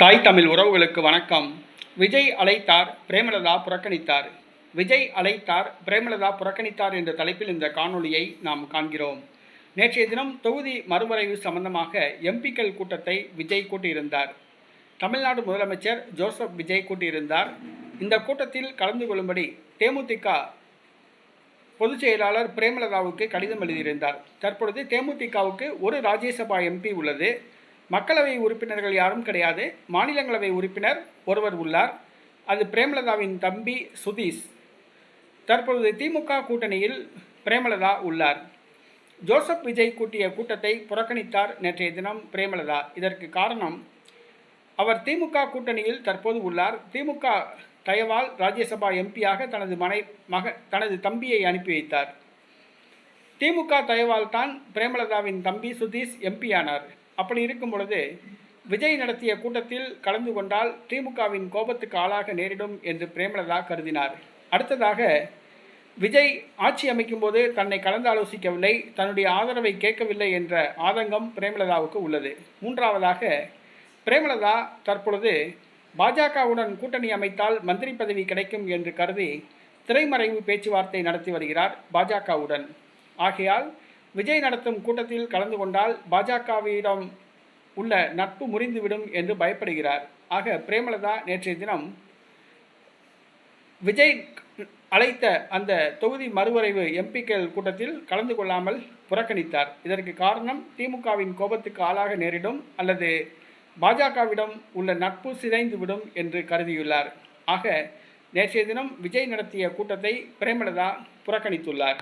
தாய் தமிழ் உறவுகளுக்கு வணக்கம். விஜய் அழைத்தார், பிரேமலதா புறக்கணித்தார். விஜய் அழைத்தார், பிரேமலதா புறக்கணித்தார் என்ற தலைப்பில் இந்த காணொளியை நாம் காண்கிறோம். நேற்றைய தினம் தொகுதி மறுவரைவு சம்பந்தமாக எம்பிக்கள் கூட்டத்தை விஜய் கூட்டியிருந்தார். தமிழ்நாடு முதலமைச்சர் ஜோசப் விஜய் கூட்டியிருந்தார். இந்த கூட்டத்தில் கலந்து கொள்ளும்படி தேமுதிக பொதுச் செயலாளர் பிரேமலதாவுக்கு கடிதம் எழுதியிருந்தார். தற்பொழுது தேமுதிகவுக்கு ஒரு ராஜ்யசபா எம்பி உள்ளது. மக்களவை உறுப்பினர்கள் யாரும் கிடையாது. மாநிலங்களவை உறுப்பினர் ஒருவர் உள்ளார். அது பிரேமலதாவின் தம்பி சுதீஷ். தற்பொழுது திமுக கூட்டணியில் பிரேமலதா உள்ளார். ஜோசப் விஜய் கூட்டிய கூட்டத்தை புறக்கணித்தார் நேற்றைய தினம் பிரேமலதா. இதற்கு காரணம், அவர் திமுக கூட்டணியில் தற்போது உள்ளார். திமுக தயவால் ராஜ்யசபா எம்பியாக தனது தம்பியை அனுப்பி வைத்தார். திமுக தயவால் தான் பிரேமலதாவின் தம்பி சுதீஷ் எம்பியானார். அப்படி இருக்கும் பொழுது விஜய் நடத்திய கூட்டத்தில் கலந்து கொண்டால் திமுகவின் கோபத்துக்கு ஆளாக நேரிடும் என்று பிரேமலதா கருதினார். அடுத்ததாக, விஜய் ஆட்சி அமைக்கும் போது தன்னை கலந்து ஆலோசிக்கவில்லை, தன்னுடைய ஆதரவை கேட்கவில்லை என்ற ஆதங்கம் பிரேமலதாவுக்கு உள்ளது. மூன்றாவதாக, பிரேமலதா தற்பொழுது பாஜகவுடன் கூட்டணி அமைத்தால் மந்திரி பதவி கிடைக்கும் என்று கருதி திரைமறைவு பேச்சுவார்த்தை நடத்தி வருகிறார் பாஜகவுடன். ஆகையால் விஜய் நடத்தும் கூட்டத்தில் கலந்து கொண்டால் பாஜகவிடம் உள்ள நட்பு முறிந்துவிடும் என்று பயப்படுகிறார். ஆக பிரேமலதா நேற்றைய தினம் விஜய் அழைத்த அந்த தொகுதி மறுவரைவு எம்பிக்கள் கூட்டத்தில் கலந்து கொள்ளாமல் புறக்கணித்தார். இதற்கு காரணம், திமுகவின் கோபத்துக்கு ஆளாக நேரிடும் அல்லது பாஜகவிடம் உள்ள நட்பு சிதைந்துவிடும் என்று கருதியுள்ளார். ஆக நேற்றைய தினம் விஜய் நடத்திய கூட்டத்தை பிரேமலதா புறக்கணித்துள்ளார்.